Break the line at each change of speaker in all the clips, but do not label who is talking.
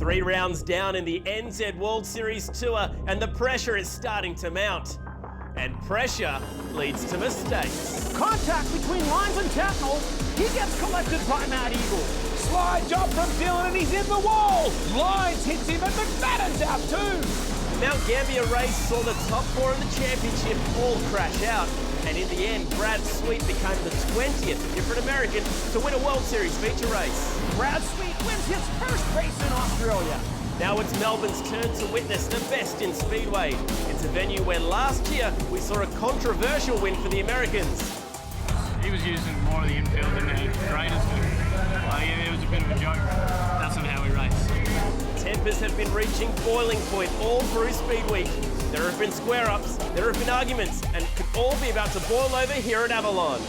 3 rounds down in the Enzed World Series Tour, and the pressure is starting to mount. And pressure leads to mistakes.
Contact between lines and METHANOL. He gets collected by Mad Eagle. Slide job from Dylan and he's in the wall. Lines hits him and McFadden's out too.
Mount Gambier race saw the top 4 in the championship all crash out. And in the end, Brad Sweet became the 20th different American to win a World Series feature race.
Brad Sweet wins his first race in Australia.
Now it's Melbourne's turn to witness the best in Speedway. It's a venue where last year we saw a controversial win for the Americans.
He was using more of the infield than the graders do. It was a bit of a joke. That's not how we race.
Tempers have been reaching boiling point all through Speed Week. There have been square-ups, there have been arguments, and it could all be about to boil over here at Avalon.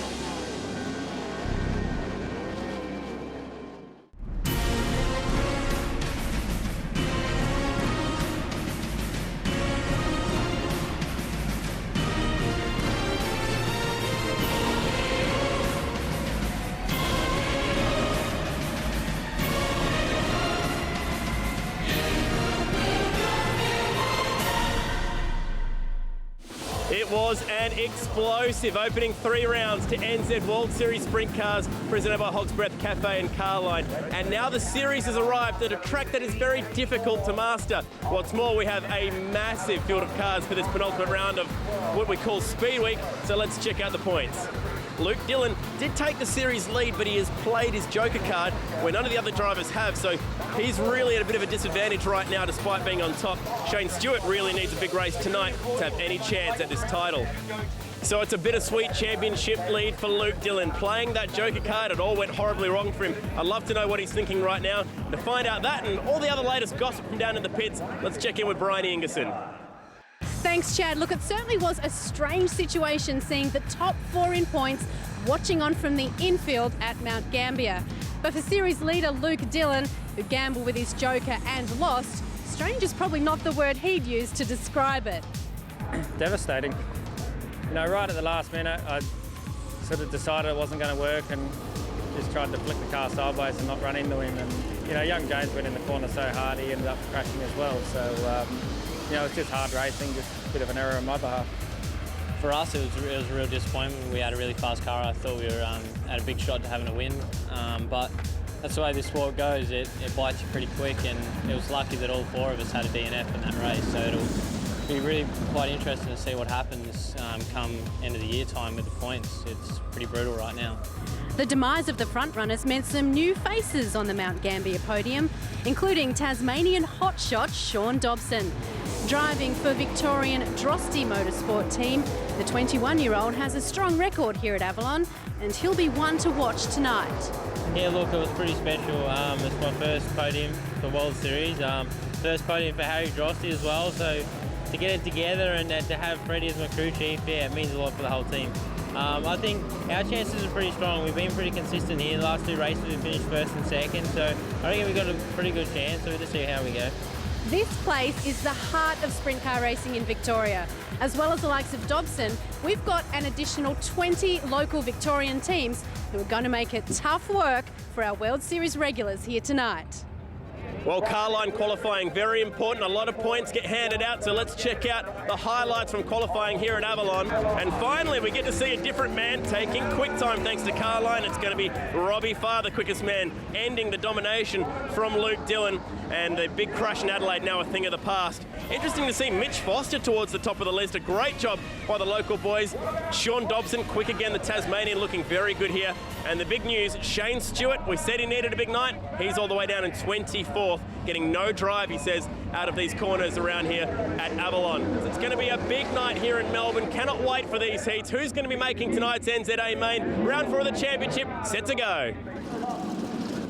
It was an explosive opening 3 rounds to Enzed World Series Sprint Cars presented by Hog's Breath Cafe and Carline. And now the series has arrived at a track that is very difficult to master. What's more, we have a massive field of cars for this penultimate round of what we call Speed Week. So let's check out the points. Luke Dillon did take the series lead, but he has played his joker card where none of the other drivers have, so he's really at a bit of a disadvantage right now despite being on top. Shane Stewart really needs a big race tonight to have any chance at this title. So it's a bittersweet championship lead for Luke Dillon. Playing that joker card, it all went horribly wrong for him. I'd love to know what he's thinking right now. To find out that and all the other latest gossip from down in the pits, let's check in with Brian Ingerson.
Thanks, Chad. Look, it certainly was a strange situation seeing the top 4 in points watching on from the infield at Mount Gambier. But for series leader Luke Dillon, who gambled with his joker and lost, strange is probably not the word he'd use to describe it.
Devastating. You know, right at the last minute, I sort of decided it wasn't going to work and just tried to flick the car sideways and not run into him. And, you know, young James went in the corner so hard he ended up crashing as well. So, you know, it's just hard racing, just a bit of an error on my behalf.
For us, it was a real disappointment. We had a really fast car. I thought we were at a big shot to having a win, but that's the way this sport goes. It bites you pretty quick, and it was lucky that all 4 of us had a DNF in that race. So it'll be really quite interesting to see what happens come end of the year time with the points. It's pretty brutal right now.
The demise of the front runners meant some new faces on the Mount Gambier podium, including Tasmanian hotshot Sean Dobson. Driving for Victorian Drosty Motorsport team, the 21-year-old has a strong record here at Avalon, and he'll be one to watch tonight.
Yeah, look, it was pretty special. It's my first podium for World Series, first podium for Harry Drosty as well, so to get it together and to have Freddie as my crew chief, yeah, it means a lot for the whole team. I think our chances are pretty strong. We've been pretty consistent here. The last 2 races we finished first and second, so I reckon we've got a pretty good chance, so we'll just see how we go.
This place is the heart of sprint car racing in Victoria. As well as the likes of Dobson, we've got an additional 20 local Victorian teams who are going to make it tough work for our World Series regulars here tonight.
Well, Carline qualifying, very important. A lot of points get handed out, so let's check out the highlights from qualifying here at Avalon. And finally, we get to see a different man taking quick time thanks to Carline. It's going to be Robbie Farr, the quickest man, ending the domination from Luke Dillon. And the big crash in Adelaide now a thing of the past. Interesting to see Mitch Foster towards the top of the list. A great job by the local boys. Sean Dobson, quick again, the Tasmanian, looking very good here. And the big news, Shane Stewart, we said he needed a big night. He's all the way down in 24th, getting no drive, he says, out of these corners around here at Avalon. It's going to be a big night here in Melbourne. Cannot wait for these heats. Who's going to be making tonight's NZA main? Round 4 of the championship, set to go.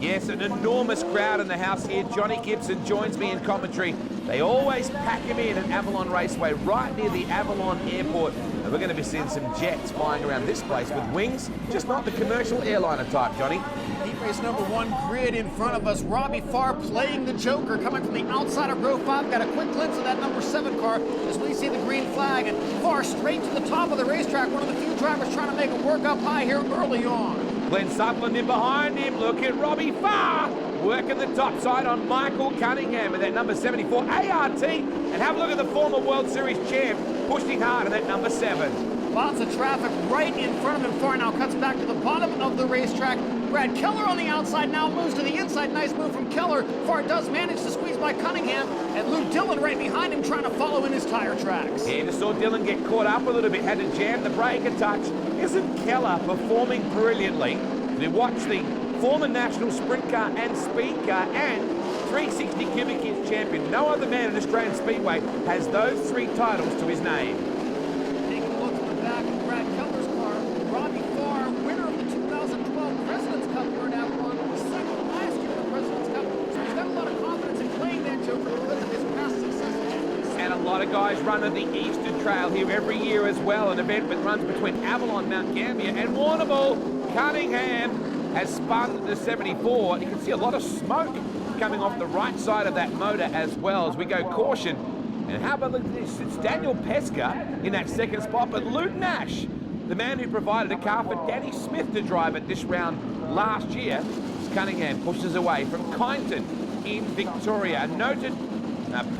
Yes, an enormous crowd in the house here. Johnny Gibson joins me in commentary. They always pack him in at Avalon Raceway, right near the Avalon Airport. And we're going to be seeing some jets flying around this place with wings, just not the commercial airliner type, Johnny.
Heat race number 1 grid in front of us. Robbie Farr playing the joker, coming from the outside of row 5. Got a quick glimpse of that number 7 car as we see the green flag. And Farr straight to the top of the racetrack. One of the few drivers trying to make it work up high here early on.
Glenn Sutherland in behind him. Look at Robbie Farr working the top side on Michael Cunningham with that number 74 ART. And have a look at the former World Series champ pushing hard in that number 7.
Lots of traffic right in front of him. Farr now cuts back to the bottom of the racetrack. Brad Keller on the outside now moves to the inside. Nice move from Keller. Farr does manage to squeeze by Cunningham, and Luke Dillon right behind him trying to follow in his tire tracks.
Yeah, just saw Dillon get caught up a little bit, had to jam the brake a touch. Isn't Keller performing brilliantly? We watch the former national sprint car and speed car and 360 cubic inch champion. No other man in Australian Speedway has those 3 titles to his name.
Taking a look at the back of Brad Keller's car, Robbie Farr, winner of the 2012 President's Cup here at Avalon, was second last year in the President's Cup, so he's got a lot of confidence in playing that joker because of his past success.
And a lot of guys run at the Eastern Trail here every year as well, an event that runs between Avalon, Mount Gambier and Warrnambool. Cunningham has spun the 74. You can see a lot of smoke coming off the right side of that motor as well as we go caution. And how about this? It's Daniel Pesca in that second spot, but Luke Nash, the man who provided a car for Danny Smith to drive at this round last year, as Cunningham pushes away from Kyneton in Victoria. A noted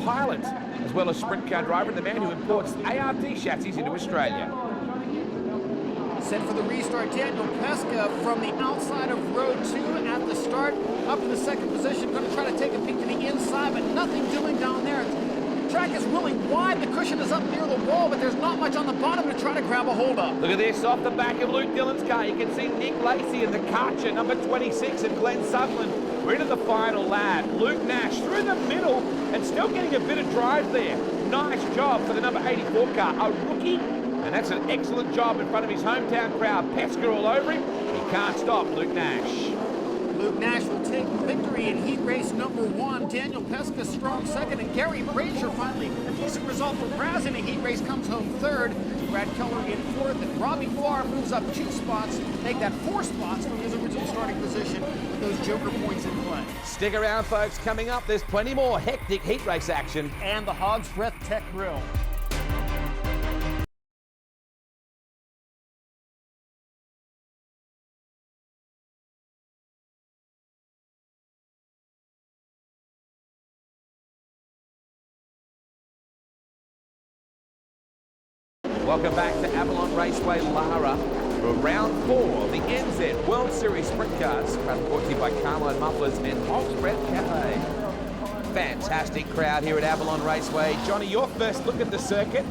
pilot as well as sprint car driver and the man who imports ART chassis into Australia.
Set for the restart, Daniel Pesca from the outside of row 2 at the start, up in the second position, going to try to take a peek to the inside, but nothing doing down there. The track is really wide, the cushion is up near the wall, but there's not much on the bottom to try to grab a hold of.
Look at this, off the back of Luke Dillon's car, you can see Nick Lacey in the Karcher, number 26, and Glenn Sutherland. We're into the final lap. Luke Nash through the middle and still getting a bit of drive there. Nice job for the number 84 car, a rookie. And that's an excellent job in front of his hometown crowd. Pesca all over him. He can't stop Luke Nash.
Luke Nash will take victory in heat race number 1. Daniel Pesca strong second, and Gary Brazier finally a decent result for Braz in a heat race, comes home third. Brad Keller in 4th, and Robbie Farr moves up 2 spots, make that 4 spots from his original starting position with those joker points in play.
Stick around, folks. Coming up, there's plenty more hectic heat race action.
And the Hog's Breath Tech Grill.
Welcome back to Avalon Raceway, Lara, for round 4 of the Enzed World Series Sprint Cars, brought to you by Carline Mufflers and Hog's Breath Cafe. Fantastic crowd here at Avalon Raceway. Johnny, your first look at the circuit.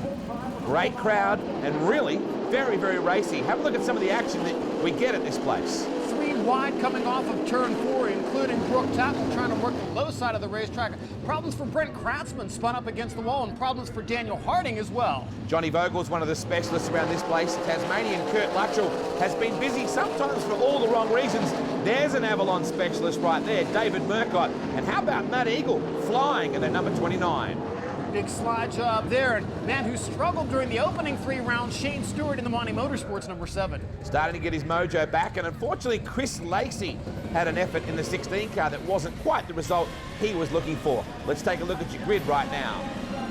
Great crowd and really very, very racy. Have a look at some of the action that we get at this place.
3 wide coming off of turn 4, including Brooke Tappan trying to work the low side of the racetrack. Problems for Brent Kratzman, spun up against the wall, and problems for Daniel Harding as well.
Johnny Vogel's one of the specialists around this place. Tasmanian Kurt Luttrell has been busy sometimes for all the wrong reasons. There's an Avalon specialist right there, David Murcott. And how about Matt Eagle flying in at number 29?
Big slide job there, and man who struggled during the opening 3 rounds, Shane Stewart in the Monty Motorsports, number 7.
Starting to get his mojo back, and unfortunately Chris Lacey had an effort in the 16 car that wasn't quite the result he was looking for. Let's take a look at your grid right now.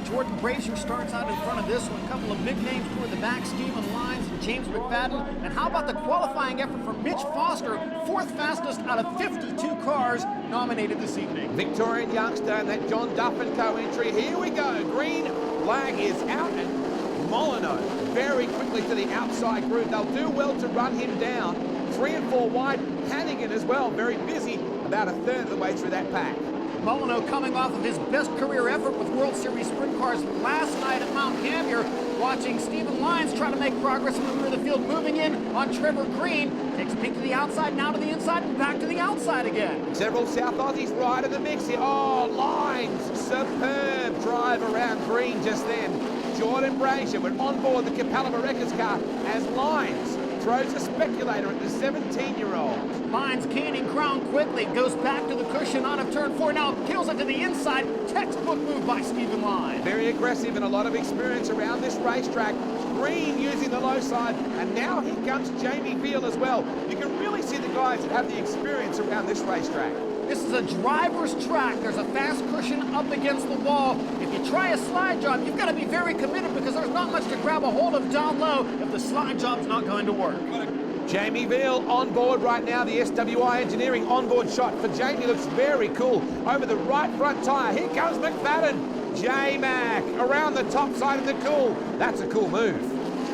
Jordan Brazier starts out in front of this one. A couple of big names toward the back, Stephen Lyons and James McFadden. And how about the qualifying effort for Mitch Foster, 4th fastest out of 52 cars nominated this evening.
Victorian youngster and that John Duff & Co entry. Here we go. Green flag is out, and Molyneux very quickly to the outside group. They'll do well to run him down. 3 and 4 wide. Hannigan as well, very busy, about a third of the way through that pack.
Molyneux coming off of his best career effort with World Series Sprint Cars last night at Mount Gambier. Watching Stephen Lyons try to make progress from the rear of the field, moving in on Trevor Green. Takes a peek to the outside, now to the inside, and back to the outside again.
Several South Aussies right in the mix here. Oh, Lyons, superb drive around Green just then. Jordan Brazier went on board the Capella Marekas car as Lyons throws a speculator at the 17-year-old.
Lyons gaining ground quickly, goes back to the cushion on of turn 4, now peels it to the inside. Textbook move by Stephen Lyons.
Very aggressive and a lot of experience around this racetrack. Green using the low side, and now here comes Jamie Veal as well. You can really see the guys that have the experience around this racetrack.
This is a driver's track. There's a fast cushion up against the wall. If you try a slide job, you've got to be very committed because there's not much to grab a hold of down low if the slide job's not going to work.
Jamie Veal on board right now, the SWI Engineering onboard shot for Jamie looks very cool. Over the right front tyre, here comes McFadden. J-Mac around the top side of the cool. That's a cool move.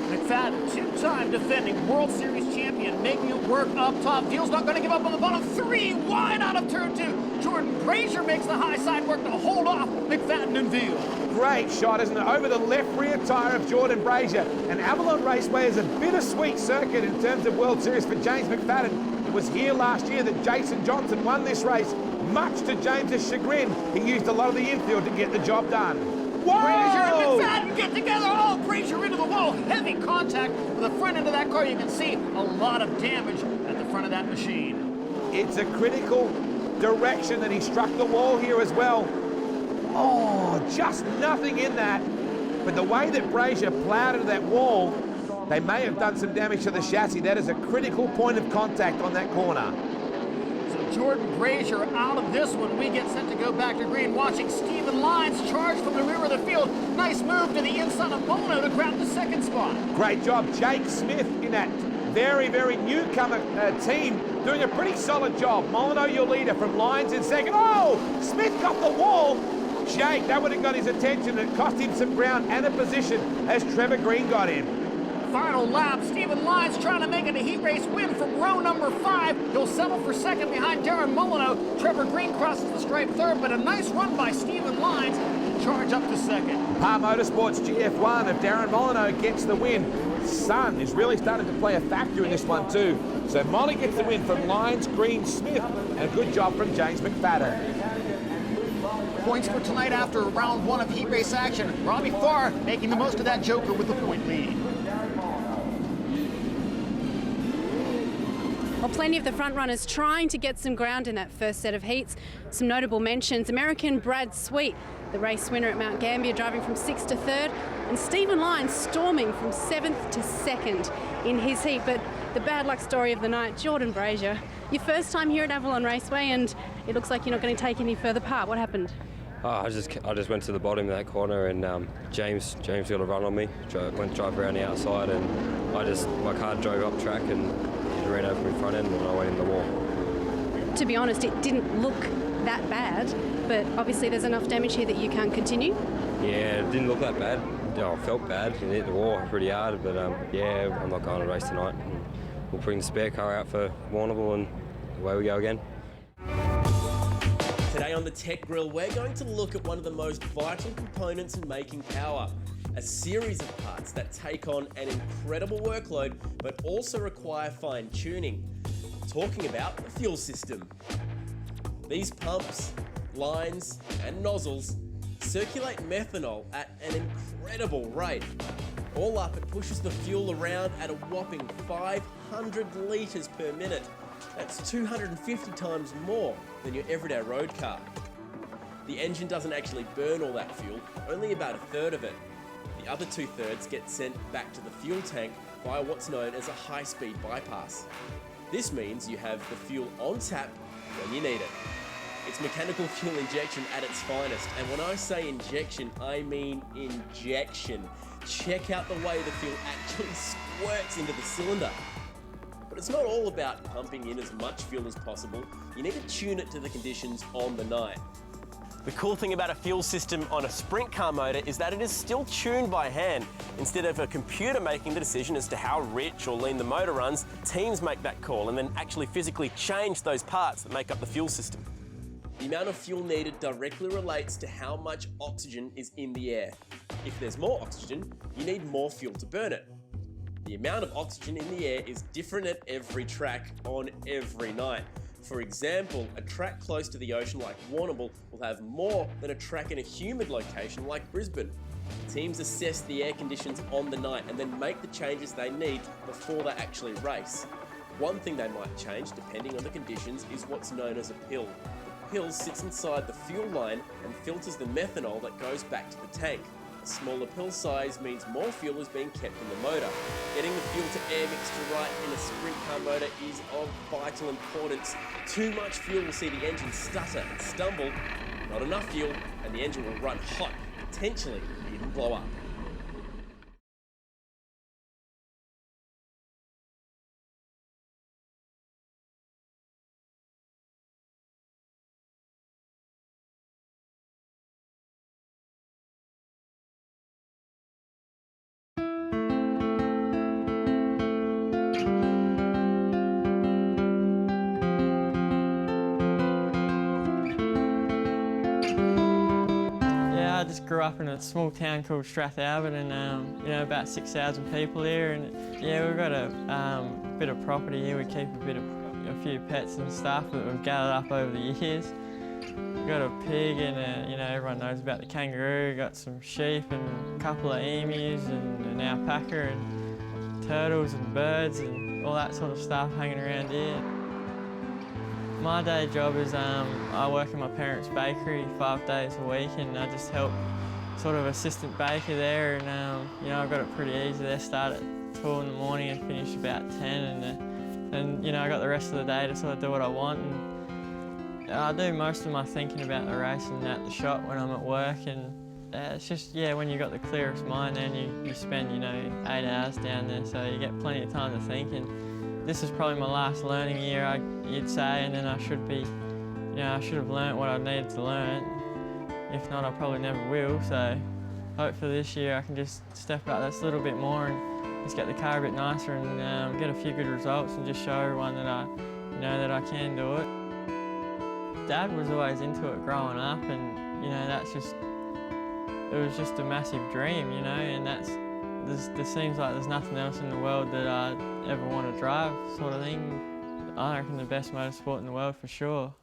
McFadden, two-time defending World Series champion, making it work up top. Veal's not going to give up on the bottom. 3 wide out of turn 2. Jordan Brazier makes the high side work to hold off McFadden and Veal.
Great shot, isn't it? Over the left rear tyre of Jordan Brazier. And Avalon Raceway is a bittersweet circuit in terms of World Series for James McFadden. It was here last year that Jason Johnson won this race. Much to James's chagrin, he used a lot of the infield to get the job done. Whoa!
Brazier and McFadden get together. Oh, Brazier into the wall. Heavy contact with the front end of that car. You can see a lot of damage at the front of that machine.
It's a critical direction that he struck the wall here as well. Oh, just nothing in that. But the way that Brazier plowed into that wall, they may have done some damage to the chassis. That is a critical point of contact on that corner.
So Jordan Brazier out of this one. We get set to go back to green, watching Stephen Lyons charge from the rear of the field. Nice move to the inside of Bono to grab the second spot.
Great job, Jake Smith in that very, very newcomer team, doing a pretty solid job. Molyneux, your leader, from Lyons in second. Oh, Smith got the wall. Jake, that would have got his attention and cost him some ground and a position as Trevor Green got in.
Final lap, Stephen Lyons trying to make it a heat race win from row number 5. He'll settle for second behind Darren Molyneux. Trevor Green crosses the stripe third, but a nice run by Stephen Lyons to charge up to second.
Par Motorsports GF1 of Darren Molyneux gets the win. Sun is really starting to play a factor in this one too. So Molly gets the win from Lyons, Green, Smith, and a good job from James McFadden.
Points for tonight after round 1 of heat race action. Robbie Farr making the most of that joker with the point lead.
Well, plenty of the front runners trying to get some ground in that first set of heats. Some notable mentions: American Brad Sweet, the race winner at Mount Gambier, driving from 6th to 3rd, and Stephen Lyons storming from 7th to 2nd in his heat. But the bad luck story of the night, Jordan Brazier, your first time here at Avalon Raceway, and it looks like you're not going to take any further part. What happened?
I just went to the bottom of that corner, and James got a run on me. Went drive around the outside, and my car drove up track and it ran over my front end, and I went in the wall.
To be honest, it didn't look that bad, but obviously there's enough damage here that you can't continue.
Yeah, it didn't look that bad. I felt bad and hit the wall pretty hard, but yeah, I'm not going to race tonight. We'll bring the spare car out for Warrnambool, and away we go again.
Today on the Tech Grill, we're going to look at one of the most vital components in making power. A series of parts that take on an incredible workload, but also require fine tuning. Talking about the fuel system. These pumps, lines, and nozzles circulate methanol at an incredible rate. All up, it pushes the fuel around at a whopping 500 litres per minute. That's 250 times more than your everyday road car. The engine doesn't actually burn all that fuel, only about a third of it. The other 2/3 get sent back to the fuel tank via what's known as a high-speed bypass. This means you have the fuel on tap when you need it. It's mechanical fuel injection at its finest, and when I say injection, I mean injection. Check out the way the fuel actually squirts into the cylinder. But it's not all about pumping in as much fuel as possible. You need to tune it to the conditions on the night. The cool thing about a fuel system on a sprint car motor is that it is still tuned by hand. Instead of a computer making the decision as to how rich or lean the motor runs, teams make that call and then actually physically change those parts that make up the fuel system. The amount of fuel needed directly relates to how much oxygen is in the air. If there's more oxygen, you need more fuel to burn it. The amount of oxygen in the air is different at every track on every night. For example, a track close to the ocean like Warrnambool will have more than a track in a humid location like Brisbane. Teams assess the air conditions on the night and then make the changes they need before they actually race. One thing they might change, depending on the conditions, is what's known as a pill. The pill sits inside the fuel line and filters the methanol that goes back to the tank. A smaller pill size means more fuel is being kept in the motor. Getting the fuel to air mixture right in a sprint car motor is of vital importance. Too much fuel will see the engine stutter and stumble. Not enough fuel and the engine will run hot, potentially even blow up.
I just grew up in a small town called Strathalbyn, and you know, about 6,000 people here. And yeah, we've got a bit of property here. We keep a few pets and stuff that we've gathered up over the years. We've got a pig, and you know, everyone knows about the kangaroo. We've got some sheep and a couple of emus and an alpaca and turtles and birds and all that sort of stuff hanging around here. My day job is I work in my parents' bakery 5 days a week, and I just help sort of assistant baker there. And you know, I've got it pretty easy. They start at 2 in the morning and finish about 10, and you know, I got the rest of the day to sort of do what I want. And I do most of my thinking about the racing at the shop when I'm at work, and it's just, yeah, when you've got the clearest mind, then you spend, you know, 8 hours down there, so you get plenty of time to think. And this is probably my last learning year, you'd say, and then I should be, you know, I should have learnt what I needed to learn. If not, I probably never will. So hopefully this year I can just step up that little bit more and just get the car a bit nicer and get a few good results and just show everyone that I can do it. Dad was always into it growing up, and you know, it was just a massive dream, you know, and there seems like there's nothing else in the world that I'd ever want to drive, sort of thing. I reckon the best motorsport in the world for sure.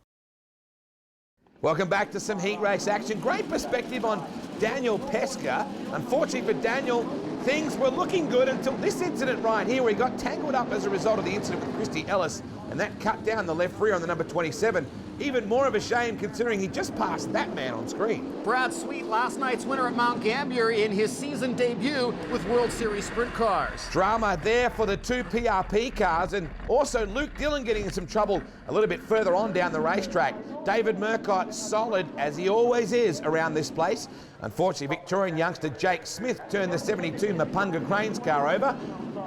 Welcome back to some heat race action. Great perspective on Daniel Pesca. Unfortunately for Daniel, things were looking good until this incident right here, where he got tangled up as a result of the incident with Christy Ellis, and that cut down the left rear on the number 27. Even more of a shame considering he just passed that man on screen.
Brad Sweet, last night's winner at Mount Gambier in his season debut with World Series Sprint Cars.
Drama there for the 2 PRP cars, and also Luke Dillon getting in some trouble a little bit further on down the racetrack. David Murcott solid, as he always is around this place. Unfortunately, Victorian youngster Jake Smith turned the 72 Mapunga Cranes car over.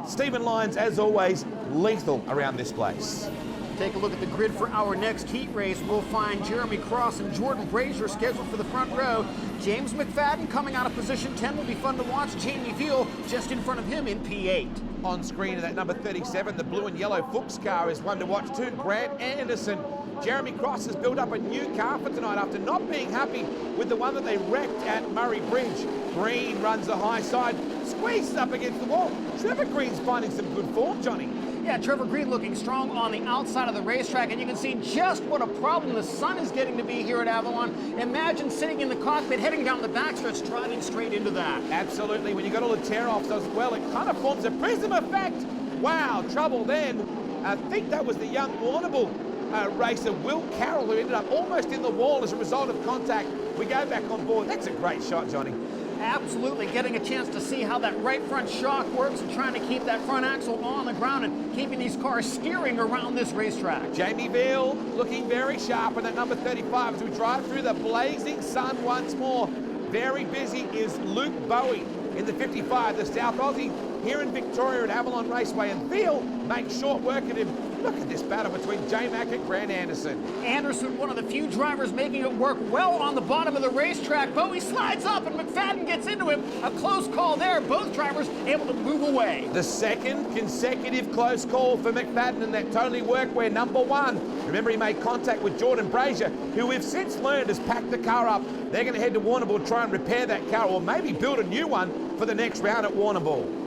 Stephen Lyons, as always, lethal around this place.
Take a look at the grid for our next heat race. We'll find Jeremy Cross and Jordan Brazier scheduled for the front row. James McFadden coming out of position 10 will be fun to watch. Jamie Veal just in front of him in P8.
On screen in that number 37, the blue and yellow Fuchs car is one to watch too. Grant Anderson. Jeremy Cross has built up a new car for tonight after not being happy with the one that they wrecked at Murray Bridge. Green runs the high side, squeezes up against the wall. Trevor Green's finding some good form, Johnny.
Yeah, Trevor Green looking strong on the outside of the racetrack, and you can see just what a problem the sun is getting to be here at Avalon. Imagine sitting in the cockpit, heading down the backstretch, driving straight into that.
Absolutely. When you got all the tear-offs as well, it kind of forms a prism effect. Wow, trouble then. I think that was the young Warrnambool racer, Will Carroll, who ended up almost in the wall as a result of contact. We go back on board. That's a great shot, Johnny.
Absolutely, getting a chance to see how that right front shock works and trying to keep that front axle on the ground and keeping these cars steering around this racetrack.
Jamie Veal looking very sharp in that number 35 as we drive through the blazing sun once more. Very busy is Luke Bowie in the 55, the South Aussie, here in Victoria at Avalon Raceway, and Veal makes short work of him. Look at this battle between J-Mac and Grant Anderson.
Anderson, one of the few drivers making it work well on the bottom of the racetrack. Bowie slides up and McFadden gets into him. A close call there. Both drivers able to move away.
The second consecutive close call for McFadden, and that totally worked where number 1. Remember, he made contact with Jordan Brazier, who we've since learned has packed the car up. They're going to head to Warrnambool, try and repair that car, or maybe build a new one for the next round at Warrnambool.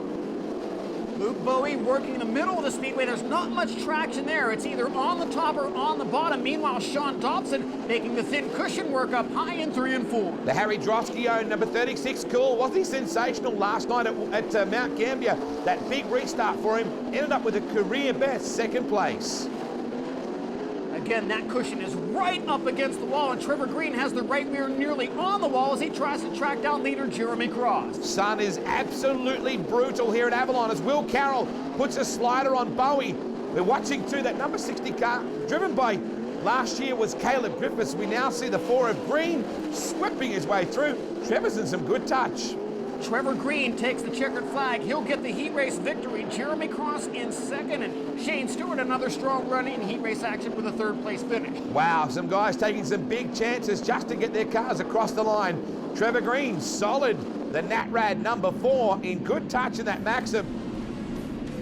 Luke Bowie working in the middle of the speedway. There's not much traction there. It's either on the top or on the bottom. Meanwhile, Sean Dobson making the thin cushion work up high in 3 and 4.
The Harry Drosky owned number 36 cool. Wasn't he sensational last night at Mount Gambier? That big restart for him ended up with a career best 2nd place.
Again, that cushion is right up against the wall, and Trevor Green has the right rear nearly on the wall as he tries to track down leader Jeremy Cross.
Sun is absolutely brutal here at Avalon as Will Carroll puts a slider on Bowie. We're watching too that number 60 car driven by last year was Caleb Griffiths. We now see the 4 of Green sweeping his way through. Trevor's in some good touch.
Trevor Green takes the checkered flag. He'll get the heat race victory. Jeremy Cross in 2nd, and Shane Stewart another strong run in heat race action with a 3rd place finish.
Wow, some guys taking some big chances just to get their cars across the line. Trevor Green, solid. The Natrad number 4 in good touch in that Maxim.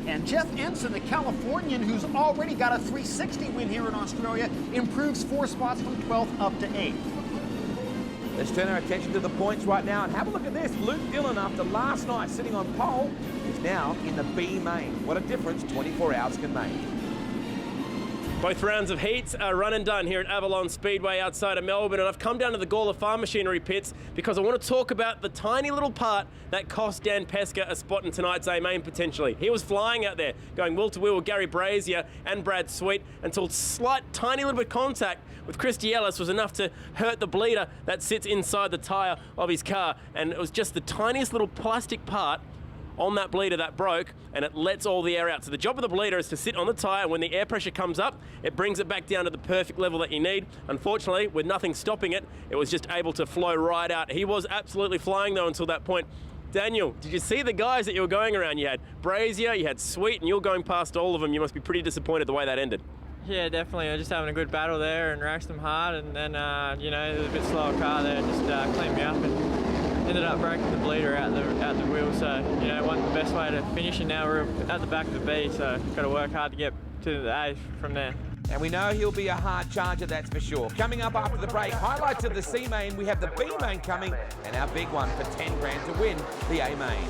And Jeff Ensign, the Californian, who's already got a 360 win here in Australia, improves 4 spots from 12th up to 8th.
Let's turn our attention to the points right now and have a look at this. Luke Dillon, after last night sitting on pole, is now in the B main. What a difference 24 hours can make.
Both rounds of heats are run and done here at Avalon Speedway outside of Melbourne, and I've come down to the Gawler Farm Machinery pits because I want to talk about the tiny little part that cost Dan Pesca a spot in tonight's A main potentially. He was flying out there, going wheel to wheel with Gary Brazier and Brad Sweet until slight tiny little bit of contact with Christy Ellis was enough to hurt the bleeder that sits inside the tyre of his car, and it was just the tiniest little plastic part on that bleeder that broke, and it lets all the air out. So the job of the bleeder is to sit on the tyre. When the air pressure comes up, it brings it back down to the perfect level that you need. Unfortunately, with nothing stopping it, it was just able to flow right out. He was absolutely flying though until that point. Daniel, did you see the guys that you were going around? You had Brazier, you had Sweet, and you were going past all of them. You must be pretty disappointed the way that ended.
Yeah, definitely. I was just having a good battle there and raced them hard, and then, you know, there was a bit slower car there, just cleaned me up and ended up breaking the bleeder out the wheel. So, you know, wasn't the best way to finish, and now we're at the back of the B, so got to work hard to get to the A from there.
And we know he'll be a hard charger, that's for sure. Coming up after the break, highlights of the C main, we have the B main coming, and our big one for 10 grand to win the A main.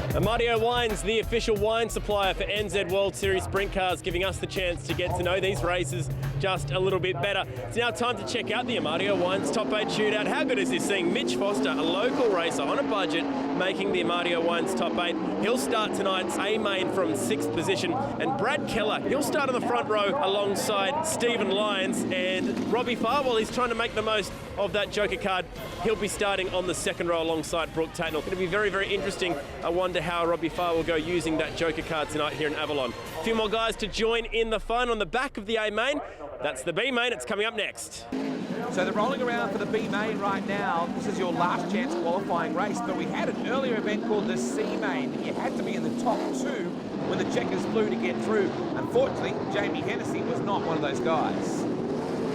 Amadio Wines, the official wine supplier for Enzed World Series Sprint Cars, giving us the chance to get to know these races just a little bit better. It's now time to check out the Amadio Wines Top 8 Shootout. How good is this, seeing Mitch Foster, a local racer on a budget, making the Amadio Wines Top 8. He'll start tonight's A main from 6th position, and Brad Keller, he'll start on the front row alongside Stephen Lyons, and Robbie Farwell, he's trying to make the most of that Joker card. He'll be starting on the 2nd row alongside Brooke Tatnell. It'll be very, very interesting. I wonder how Robbie Farr will go using that Joker card tonight here in Avalon. A few more guys to join in the fun on the back of the A main. That's the B main. It's coming up next.
So they're rolling around for the B main right now. This is your last chance qualifying race, but we had an earlier event called the C main. You had to be in the top 2 when the checkers flew to get through. Unfortunately, Jamie Hennessy was not one of those guys.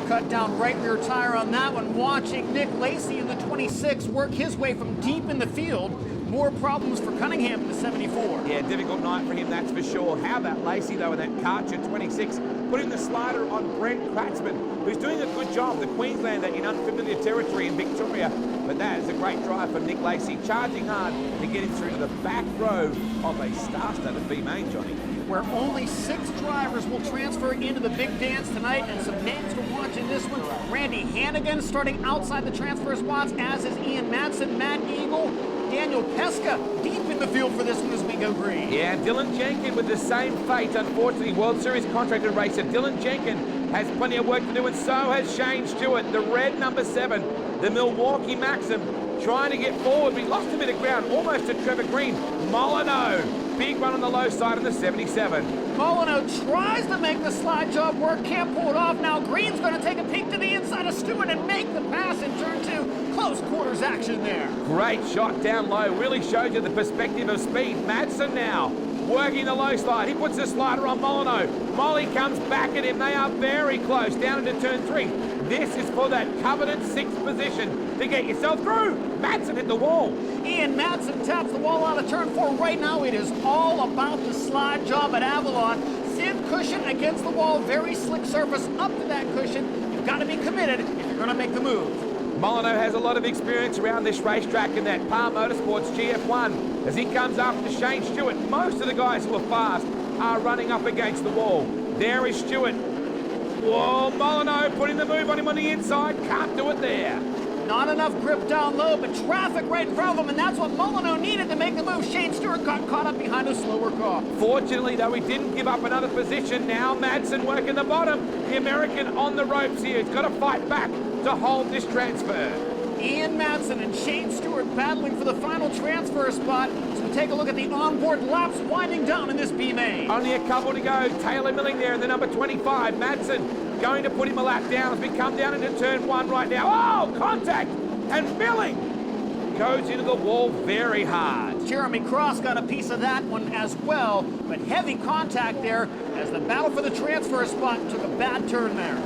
Cut down right rear tire on that one. Watching Nick Lacey in the 26 work his way from deep in the field. More problems for Cunningham in the 74.
Yeah, difficult night for him, that's for sure. How about Lacey, though, in that Karcher 26, putting the slider on Brent Kratzman, who's doing a good job, the Queenslander in unfamiliar territory in Victoria. But that is a great drive from Nick Lacey, charging hard to get him through to the back row of a star-studded B main, Johnny.
Where only 6 drivers will transfer into the big dance tonight, and some names to watch in this one. Randy Hannigan starting outside the transfer spots, as is Ian Madsen, Matt Eagle, Daniel Pesca deep in the field for this one as we go green.
Yeah, Dylan Jenkin with the same fate, unfortunately. World Series contracted racer Dylan Jenkin has plenty of work to do, and so has Shane Stewart, the red number 7, the Milwaukee Maxim, trying to get forward. We lost a bit of ground, almost to Trevor Green. Molyneux, big run on the low side of the 77.
Molyneux tries to make the slide job work, can't pull it off. Now Green's going to take a peek to the inside of Stewart and make the pass in turn 2. Close quarters action there.
Great shot down low, really shows you the perspective of speed. Madsen now working the low slide. He puts the slider on Molyneux. Molly comes back at him. They are very close down into turn 3. This is for that coveted 6th position to get yourself through. Madsen hit the wall.
Ian Madsen taps the wall out of turn 4. Right now it is all about the slide job at Avalon. Thin cushion against the wall, very slick surface up to that cushion. You've got to be committed if you're going to make the move.
Molyneux has a lot of experience around this racetrack in that Palm Motorsports GF1. As he comes up to Shane Stewart, most of the guys who are fast are running up against the wall. There is Stewart. Whoa, Molyneux putting the move on him on the inside. Can't do it there.
Not enough grip down low, but traffic right in front of him, and that's what Molyneux needed to make the move. Shane Stewart got caught up behind a slower car.
Fortunately, though, he didn't give up another position. Now Madsen working the bottom. The American on the ropes here. He's got to fight back to hold this transfer.
Ian Madsen and Shane Stewart battling for the final transfer spot. So we take a look at the onboard laps winding down in this B main.
Only a couple to go. Taylor milling there in the number 25. Madsen going to put him a lap down as we come down into turn 1 right now. Oh, contact! And milling goes into the wall very hard.
Jeremy Cross got a piece of that one as well, but heavy contact there as the battle for the transfer spot took a bad turn there.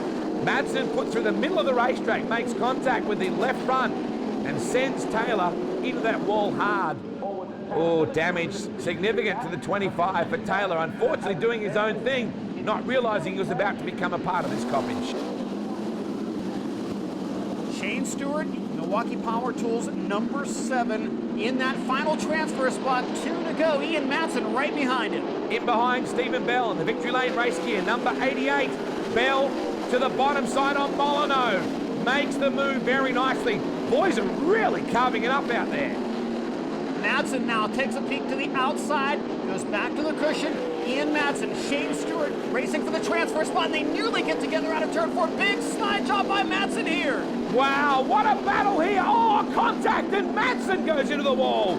Madsen put through the middle of the racetrack, makes contact with the left front and sends Taylor into that wall hard. Oh, damage significant to the 25 for Taylor, unfortunately doing his own thing, not realising he was about to become a part of this coppage.
Shane Stewart, Milwaukee Power Tools, number 7 in that final transfer spot. 2 to go. Ian Madsen right behind him.
In behind Stephen Bell in the Victory Lane race gear, number 88. Bell to the bottom side on Molyneux. Makes the move very nicely. Boys are really carving it up out there.
Madsen now takes a peek to the outside, goes back to the cushion. Ian Madsen, Shane Stewart racing for the transfer spot, and they nearly get together out of turn 4. Big slide job by Madsen here.
Wow, what a battle here. Oh, contact, and Madsen goes into the wall.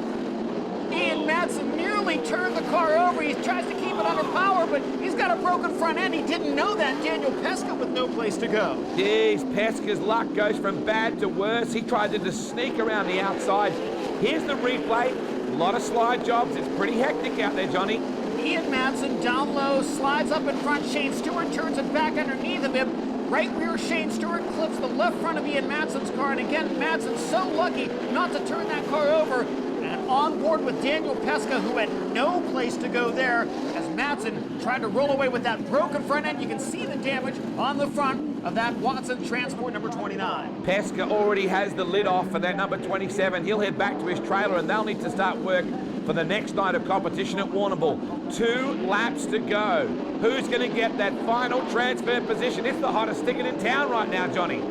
Ian Madsen nearly turned the car over. He tries to keep it under power, but he's got a broken front end. He didn't know that. Daniel Pesca with no place to go.
Jeez, Pesca's luck goes from bad to worse. He tried to just sneak around the outside. Here's the replay. A lot of slide jobs. It's pretty hectic out there, Johnny.
Ian Madsen down low, slides up in front. Shane Stewart turns it back underneath of him. Right rear Shane Stewart clips the left front of Ian Madsen's car. And again, Madsen's so lucky not to turn that car over. And on board with Daniel Pesca, who had no place to go there, as Madsen tried to roll away with that broken front end. You can see the damage on the front of that Watson Transport number 29.
Pesca already has the lid off for that number 27. He'll head back to his trailer and they'll need to start work for the next night of competition at Warrnambool. 2 laps to go. Who's going to get that final transfer position? It's the hottest ticket in town right now, Johnny.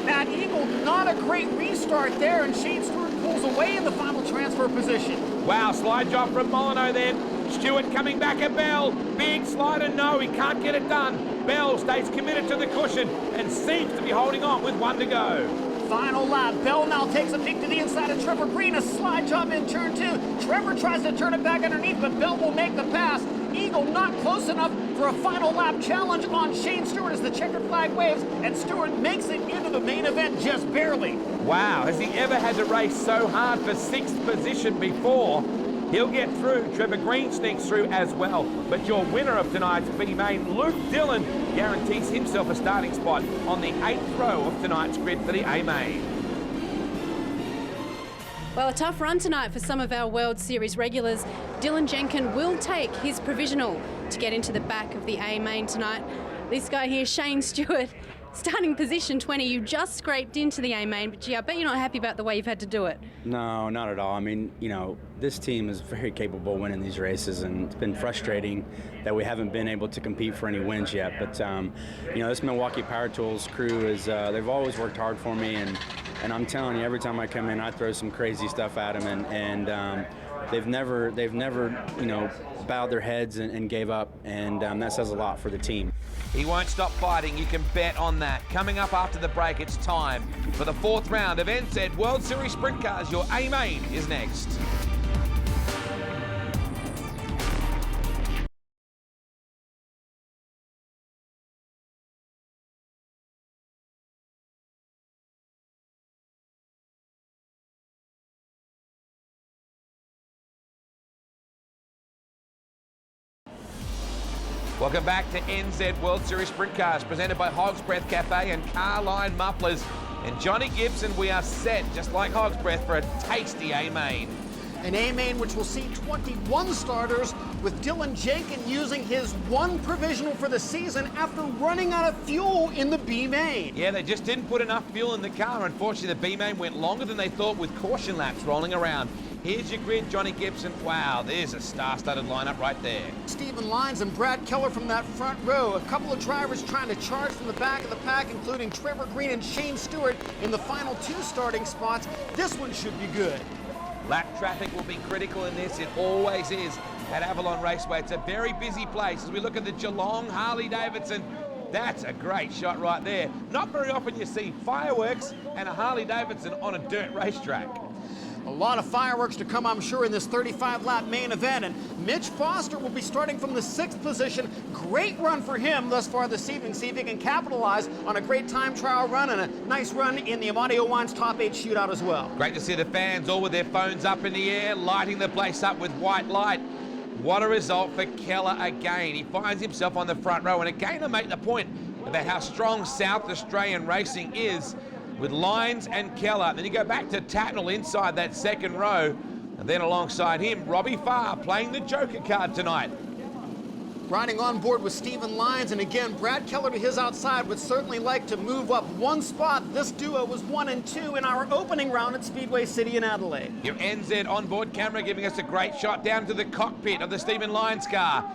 Matt Eagle, not a great restart there, and Shane Stewart pulls away in the final transfer position.
Wow, slide job from Molyneux then. Stewart coming back at Bell. Big slider, no, he can't get it done. Bell stays committed to the cushion and seems to be holding on with 1 to go.
Final lap. Bell now takes a peek to the inside of Trevor Green. A slide job in turn 2. Trevor tries to turn it back underneath, but Bell will make the pass. Eagle not close enough for a final lap challenge on Shane Stewart as the checkered flag waves, and Stewart makes it into the main event just barely.
Wow, has he ever had to race so hard for 6th position before? He'll get through. Trevor Green sneaks through as well. But your winner of tonight's B main, Luke Dillon, guarantees himself a starting spot on the 8th row of tonight's grid for the A main.
Well, a tough run tonight for some of our World Series regulars. Dylan Jenkin will take his provisional to get into the back of the A main tonight. This guy here, Shane Stewart, starting position 20. You just scraped into the A main, but gee, I bet you're not happy about the way you've had to do it.
No, not at all. I mean, you know, this team is very capable of winning these races, and it's been frustrating that we haven't been able to compete for any wins yet. But, you know, this Milwaukee Power Tools crew is, they've always worked hard for me, and I'm telling you, every time I come in, I throw some crazy stuff at them, and they've never, you know, bowed their heads and gave up, and that says a lot for the team.
He won't stop fighting, you can bet on that. Coming up after the break, it's time for the 4th round of Enzed World Series Sprint Cars. Your A main is next. Welcome back to NZ World Series Sprint Cars, presented by Hog's Breath Cafe and Carline Mufflers. And Johnny Gibson, we are set, just like Hog's Breath, for a tasty A-main.
An A-main which will see 21 starters, with Dylan Jenkin using his 1 provisional for the season after running out of fuel in the B-main.
Yeah, they just didn't put enough fuel in the car. Unfortunately, the B-main went longer than they thought with caution laps rolling around. Here's your grid, Johnny Gibson. Wow, there's a star-studded lineup right there.
Stephen Lyons and Brad Keller from that front row. A couple of drivers trying to charge from the back of the pack, including Trevor Green and Shane Stewart in the final 2 starting spots. This one should be good.
Lap traffic will be critical in this. It always is at Avalon Raceway. It's a very busy place. As we look at the Geelong Harley-Davidson, that's a great shot right there. Not very often you see fireworks and a Harley-Davidson on a dirt racetrack.
A lot of fireworks to come, I'm sure, in this 35-lap main event. And Mitch Foster will be starting from the 6th position. Great run for him thus far this evening. See if he can capitalize on a great time trial run and a nice run in the Amadio Wines Top 8 shootout as well.
Great to see the fans all with their phones up in the air, lighting the place up with white light. What a result for Keller again. He finds himself on the front row. And again, to make the point about how strong South Australian racing is with Lyons and Keller. Then you go back to Tatnall inside that second row. And then alongside him, Robbie Farr playing the Joker card tonight.
Riding on board with Stephen Lyons, and again, Brad Keller to his outside would certainly like to move up one spot. This duo was 1 and 2 in our opening round at Speedway City in Adelaide.
Your NZ onboard camera giving us a great shot down to the cockpit of the Stephen Lyons car.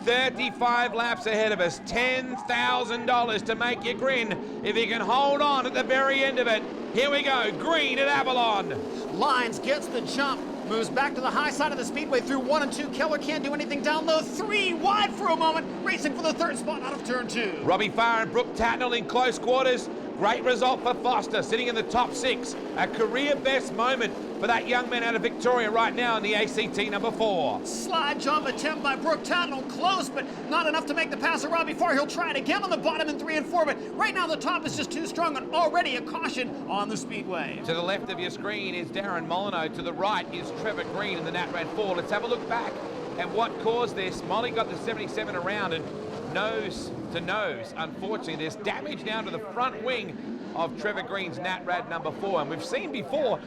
35 laps ahead of us, $10,000 to make you grin if you can hold on at the very end of it. Here we go, green at Avalon.
Lyons gets the jump. Moves back to the high side of the speedway through 1 and 2. Keller can't do anything down low. 3 wide for a moment. Racing for the 3rd spot out of turn 2.
Robbie Farr and Brooke Tatnall in close quarters. Great result for Foster, sitting in the top 6. A career best moment for that young man out of Victoria right now in the ACT number 4.
Slide jump attempt by Brooke Tatnall. Close, but not enough to make the pass of Robbie Farr. He'll try it again on the bottom in 3 and 4, but right now the top is just too strong and already a caution on the speedway.
To the left of your screen is Darren Molyneux. To the right is Trevor Green in the Natrad 4. Let's have a look back at what caused this. Molly got the 77 around and nose to nose. Unfortunately, there's damage now to the front wing of Trevor Green's Natrad number 4. And we've seen before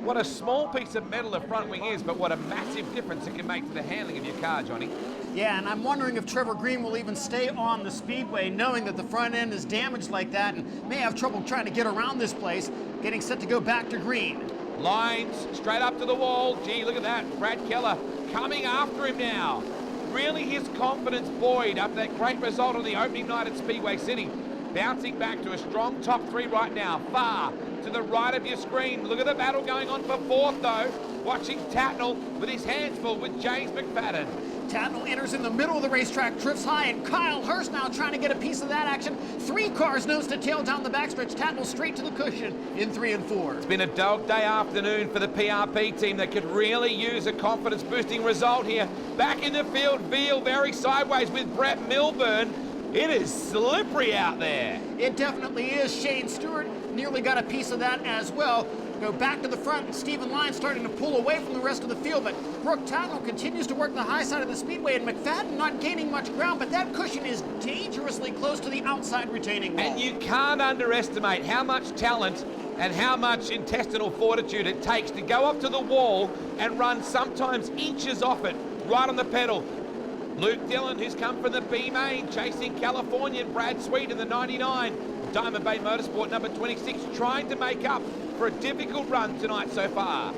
what a small piece of metal the front wing is, but what a massive difference it can make to the handling of your car, Johnny.
Yeah, and I'm wondering if Trevor Green will even stay on the speedway, knowing that the front end is damaged like that and may have trouble trying to get around this place, getting set to go back to green.
Lines straight up to the wall. Gee, look at that. Brad Keller coming after him now. Really his confidence buoyed after that great result on the opening night at Speedway City. Bouncing back to a strong top 3 right now. Far to the right of your screen. Look at the battle going on for 4th though. Watching Tatnall with his hands full with James McFadden.
Tatnall enters in the middle of the racetrack, drifts high, and Kyle Hurst now trying to get a piece of that action. 3 cars nose to tail down the backstretch. Tatnall straight to the cushion in 3 and 4.
It's been a dog day afternoon for the PRP team that could really use a confidence-boosting result here. Back in the field, Veal very sideways with Brett Milburn. It is slippery out there.
It definitely is. Shane Stewart nearly got a piece of that as well. Go back to the front, and Stephen Lyons starting to pull away from the rest of the field, but Brooke Tatnall continues to work the high side of the speedway, and McFadden not gaining much ground, but that cushion is dangerously close to the outside retaining wall.
And you can't underestimate how much talent and how much intestinal fortitude it takes to go up to the wall and run sometimes inches off it, right on the pedal. Luke Dillon, who's come from the B main, chasing Californian Brad Sweet in the 99. Diamond Bay Motorsport number 26, trying to make up for a difficult run tonight so far.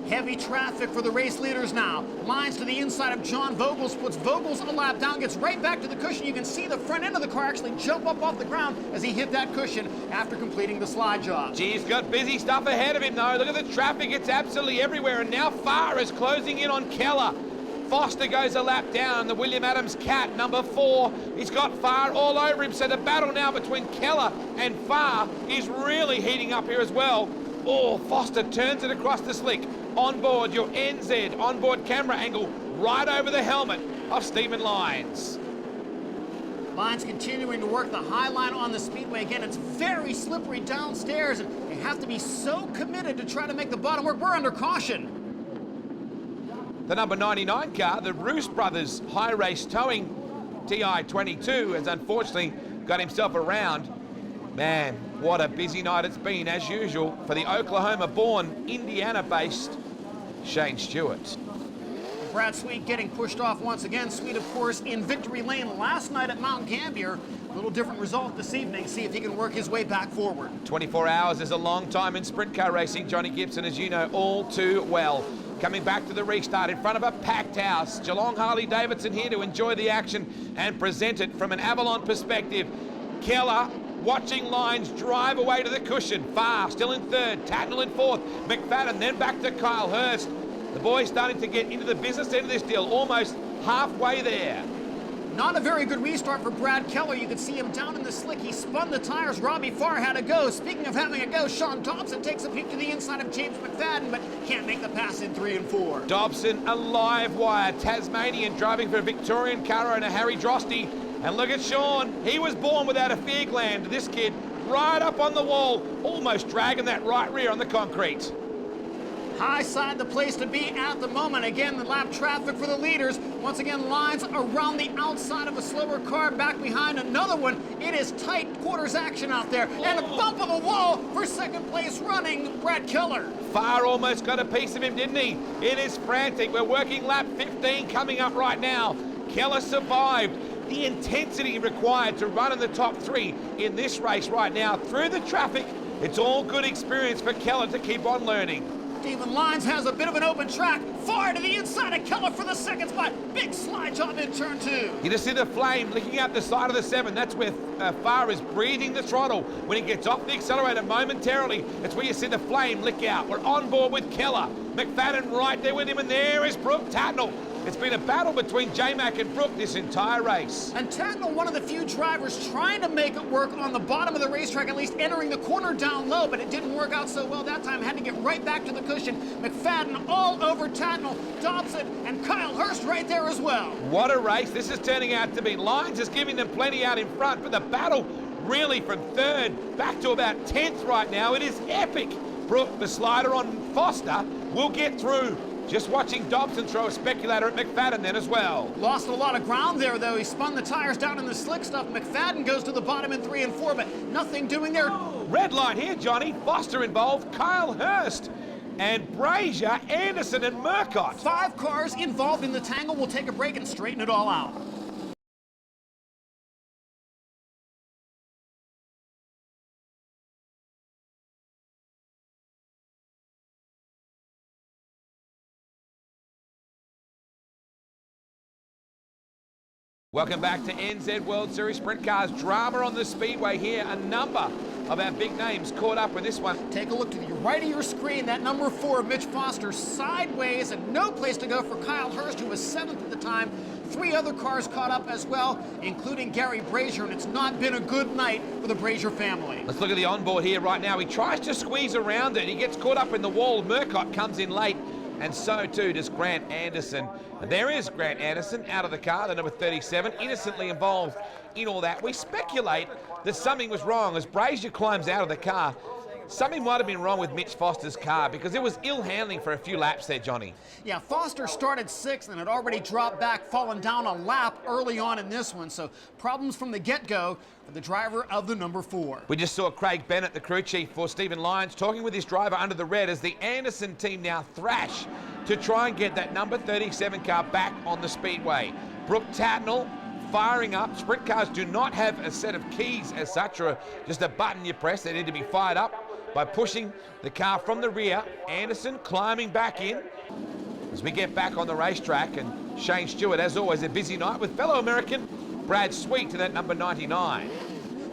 Heavy traffic for the race leaders now. Lines to the inside of John Vogels, puts Vogels a lap down, gets right back to the cushion. You can see the front end of the car actually jump up off the ground as he hit that cushion after completing the slide job.
Gee, he's got busy stuff ahead of him though. Look at the traffic, it's absolutely everywhere. And now Farr is closing in on Keller. Foster goes a lap down, the William Adams Cat, number 4. He's got Farr all over him, so the battle now between Keller and Farr is really heating up here as well. Oh, Foster turns it across the slick. On board, your NZ onboard camera angle right over the helmet of Stephen Lyons.
Lyons continuing to work the high line on the speedway. Again, it's very slippery downstairs, and you have to be so committed to try to make the bottom work. We're under caution.
The number 99 car, the Roos Brothers High Race Towing TI-22, has unfortunately got himself around. Man, what a busy night it's been, as usual, for the Oklahoma-born, Indiana-based Shane Stewart.
Brad Sweet getting pushed off once again. Sweet, of course, in victory lane last night at Mount Gambier. A little different result this evening. See if he can work his way back forward.
24 hours is a long time in sprint car racing, Johnny Gibson, as you know all too well. Coming back to the restart in front of a packed house. Geelong Harley-Davidson here to enjoy the action and present it from an Avalon perspective. Keller watching Lyons drive away to the cushion. Farr still in 3rd, Tatnall in 4th, McFadden then back to Kyle Hurst. The boys starting to get into the business end of this deal, almost halfway there.
Not a very good restart for Brad Keller. You could see him down in the slick. He spun the tires. Robbie Farr had a go. Speaking of having a go, Sean Dobson takes a peek to the inside of James McFadden, but can't make the pass in 3 and 4.
Dobson, a live wire. Tasmanian driving for a Victorian car owner, Harry Drosty. And look at Sean. He was born without a fear gland. This kid right up on the wall, almost dragging that right rear on the concrete.
High side the place to be at the moment. Again, the lap traffic for the leaders. Once again, lines around the outside of a slower car back behind another one. It is tight quarters action out there. And a bump on the wall for second place running Brad Keller.
Farr almost got a piece of him, didn't he? It is frantic. We're working lap 15 coming up right now. Keller survived. The intensity required to run in the top 3 in this race right now through the traffic. It's all good experience for Keller to keep on learning.
Stephen Lyons has a bit of an open track. Far to the inside of Keller for the second spot. Big slide job in turn 2.
You just see the flame licking out the side of the 7. That's where Farr is breathing the throttle. When he gets off the accelerator momentarily, it's where you see the flame lick out. We're on board with Keller. McFadden right there with him, and there is Brooke Tatnall. It's been a battle between J-Mac and Brooke this entire race.
And Tatnall, one of the few drivers trying to make it work on the bottom of the racetrack, at least entering the corner down low, but it didn't work out so well that time. Had to get right back to the cushion. McFadden all over Tatnall, Dobson, and Kyle Hurst right there as well.
What a race this is turning out to be. Lyons is giving them plenty out in front, but the battle really from 3rd back to about 10th right now. It is epic. Brooke, the slider on Foster, will get through. Just watching Dobson throw a speculator at McFadden then as well.
Lost a lot of ground there, though. He spun the tires down in the slick stuff. McFadden goes to the bottom in 3 and 4, but nothing doing there.
Red line here, Johnny. Foster involved, Kyle Hurst, and Brazier, Anderson, and Murcott.
5 cars involved in the tangle. We'll take a break and straighten it all out.
Welcome back to NZ World Series Sprint Cars. Drama on the Speedway here. A number of our big names caught up with this one.
Take a look to the right of your screen. That number 4, Mitch Foster, sideways and no place to go for Kyle Hurst, who was 7th at the time. 3 other cars caught up as well, including Gary Brazier, and it's not been a good night for the Brazier family.
Let's look at the onboard here right now. He tries to squeeze around it. He gets caught up in the wall. Murcott comes in late, and so too does Grant Anderson. And there is Grant Anderson out of the car, the number 37, innocently involved in all that. We speculate that something was wrong as Brazier climbs out of the car. Something might have been wrong with Mitch Foster's car because it was ill handling for a few laps there, Johnny.
Yeah, Foster started 6th and had already dropped back, fallen down a lap early on in this one. So problems from the get-go for the driver of the number 4.
We just saw Craig Bennett, the crew chief for Stephen Lyons, talking with his driver under the red as the Anderson team now thrash to try and get that number 37 car back on the Speedway. Brooke Tatnall firing up. Sprint cars do not have a set of keys as such, or just a button you press. They need to be fired up by pushing the car from the rear. Anderson climbing back in as we get back on the racetrack, and Shane Stewart, as always, a busy night with fellow American Brad Sweet to that number 99.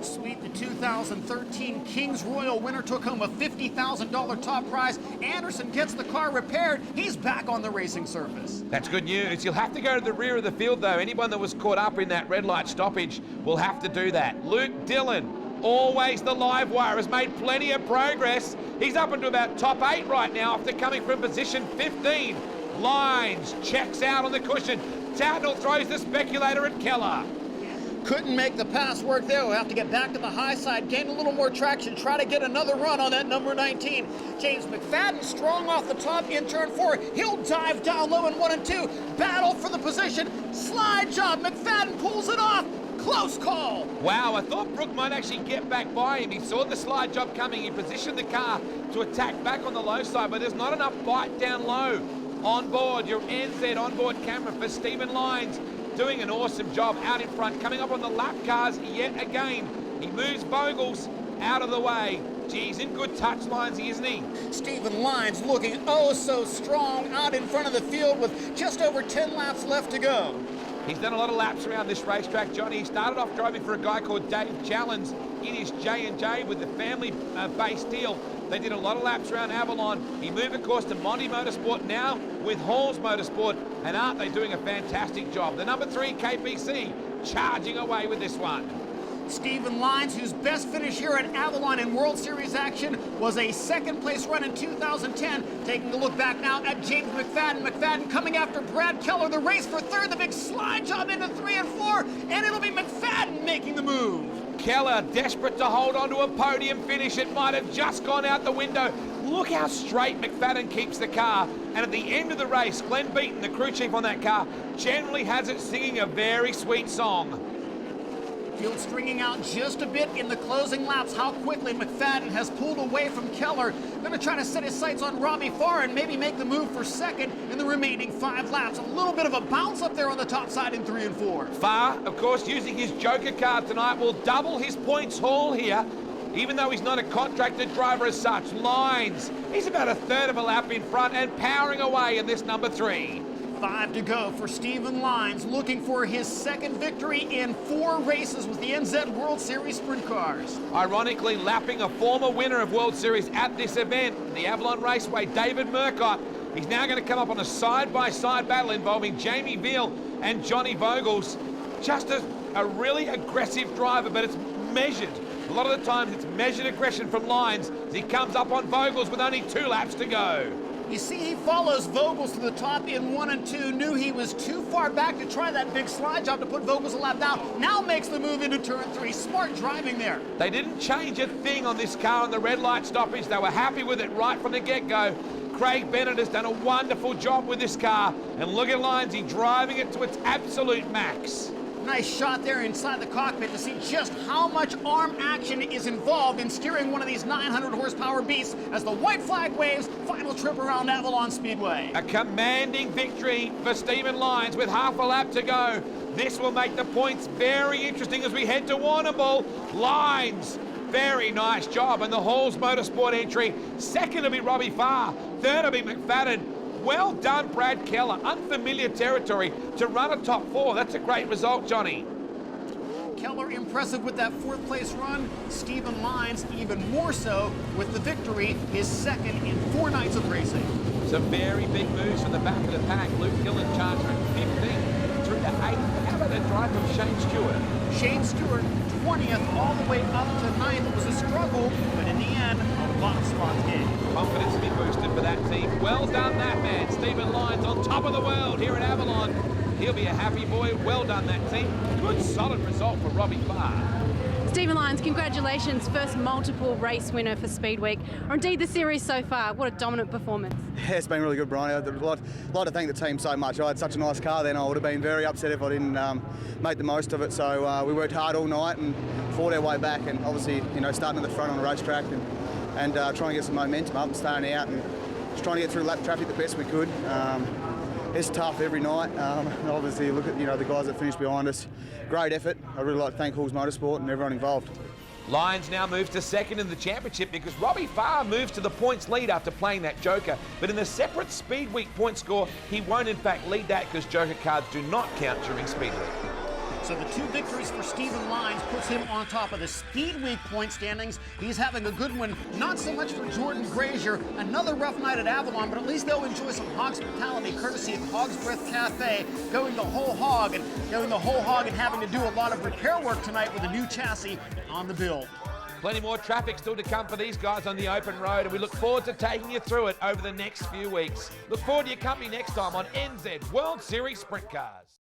Sweet, the 2013 Kings Royal winner, took home a $50,000 top prize. Anderson gets the car repaired. He's back on the racing surface.
That's good news. You'll have to go to the rear of the field, though. Anyone that was caught up in that red light stoppage will have to do that. Luke Dillon, always the live wire, has made plenty of progress. He's up into about top 8 right now after coming from position 15. Lyons checks out on the cushion. Tatnall throws the speculator at Keller.
Couldn't make the pass work there. We'll have to get back to the high side, gain a little more traction, try to get another run on that number 19. James McFadden strong off the top in turn 4. He'll dive down low in 1 and 2. Battle for the position. Slide job. McFadden pulls it off. Close call.
Wow, I thought Brooke might actually get back by him. He saw the slide job coming. He positioned the car to attack back on the low side, but there's not enough bite down low. On board, your Enzed onboard camera for Stephen Lyons, doing an awesome job out in front, coming up on the lap cars yet again. He moves Bogles out of the way. Geez, in good touch lines, isn't he?
Stephen Lyons looking oh so strong out in front of the field with just over 10 laps left to go.
He's done a lot of laps around this racetrack, Johnny. He started off driving for a guy called Dave Challens in his J&J with the family-based deal. They did a lot of laps around Avalon. He moved, of course, to Monty Motorsport now with Halls Motorsport, and aren't they doing a fantastic job? The number 3 KPC, charging away with this one.
Stephen Lyons, whose best finish here at Avalon in World Series action was a second-place run in 2010. Taking a look back now at James McFadden. McFadden coming after Brad Keller. The race for third, the big slide job into 3 and 4, and it'll be McFadden making the move.
Keller desperate to hold on to a podium finish. It might have just gone out the window. Look how straight McFadden keeps the car. And at the end of the race, Glenn Beaton, the crew chief on that car, generally has it singing a very sweet song.
Field stringing out just a bit in the closing laps. How quickly McFadden has pulled away from Keller. Going to try to set his sights on Robbie Farr and maybe make the move for second in the remaining 5 laps. A little bit of a bounce up there on the top side in 3 and 4.
Farr, of course, using his Joker car tonight, will double his points haul here. Even though he's not a contracted driver as such. Lyons, he's about a third of a lap in front and powering away in this number 3.
5 to go for Stephen Lyons, looking for his second victory in 4 races with the Enzed World Series Sprint Cars.
Ironically, lapping a former winner of World Series at this event, the Avalon Raceway, David Murcott. He's now going to come up on a side-by-side battle involving Jamie Veal and Johnny Vogels. Just a really aggressive driver, but it's measured. A lot of the times it's measured aggression from Lyons as he comes up on Vogels with only 2 laps to go.
You see, he follows Vogels to the top in 1 and 2, knew he was too far back to try that big slide job to put Vogels a lap down. Now makes the move into turn 3. Smart driving there.
They didn't change a thing on this car on the red light stoppage. They were happy with it right from the get-go. Craig Bennett has done a wonderful job with this car. And look at Lyons, he's driving it to its absolute max.
Nice shot there inside the cockpit to see just how much arm action is involved in steering one of these 900 horsepower beasts as the white flag waves. Final trip around Avalon Speedway.
A commanding victory for Stephen Lyons with half a lap to go. This will make the points very interesting as we head to Warrnambool. Lyons, very nice job. And the Halls Motorsport entry. Second will be Robbie Farr. Third will be McFadden. Well done, Brad Keller. Unfamiliar territory to run a top 4. That's a great result, Johnny.
Keller impressive with that 4th place run. Stephen Lyons even more so with the victory, his second in 4 nights of racing.
Some very big moves from the back of the pack. Luke Gillen charging 15th through to 8th. How about that drive from Shane Stewart?
Shane Stewart, 20th, all the way up to 9th. It was a struggle, but in the end, a lot of spots gained.
Confidence to be boosted for that team. Well done, that man. Stephen Lyons on top of the world here at Avalon. He'll be a happy boy. Well done, that team. Good, solid result for Robbie Farr.
Stephen Lyons, congratulations. First multiple race winner for Speedweek, or indeed the series so far. What a dominant performance.
Yeah, it's been really good, Brian. I'd like to thank the team so much. I had such a nice car then. I would have been very upset if I didn't make the most of it. So we worked hard all night and fought our way back, and obviously, you know, starting at the front on the racetrack and trying to get some momentum up and starting out and just trying to get through lap traffic the best we could. It's tough every night. And obviously, look at the guys that finished behind us. Great effort. I'd really like to thank Halls Motorsport and everyone involved.
Lyons now moves to second in the championship because Robbie Farr moves to the points lead after playing that Joker. But in the separate Speed Week point score, he won't in fact lead that because Joker cards do not count during Speed Week.
So the 2 victories for Stephen Lyons puts him on top of the Speed Week point standings. He's having a good one, not so much for Jordan Grazier. Another rough night at Avalon, but at least they'll enjoy some hospitality courtesy of Hog's Breath Cafe, going the whole hog and having to do a lot of repair work tonight with a new chassis on the build.
Plenty more traffic still to come for these guys on the open road, and we look forward to taking you through it over the next few weeks. Look forward to your company next time on NZ World Series Sprint Cars.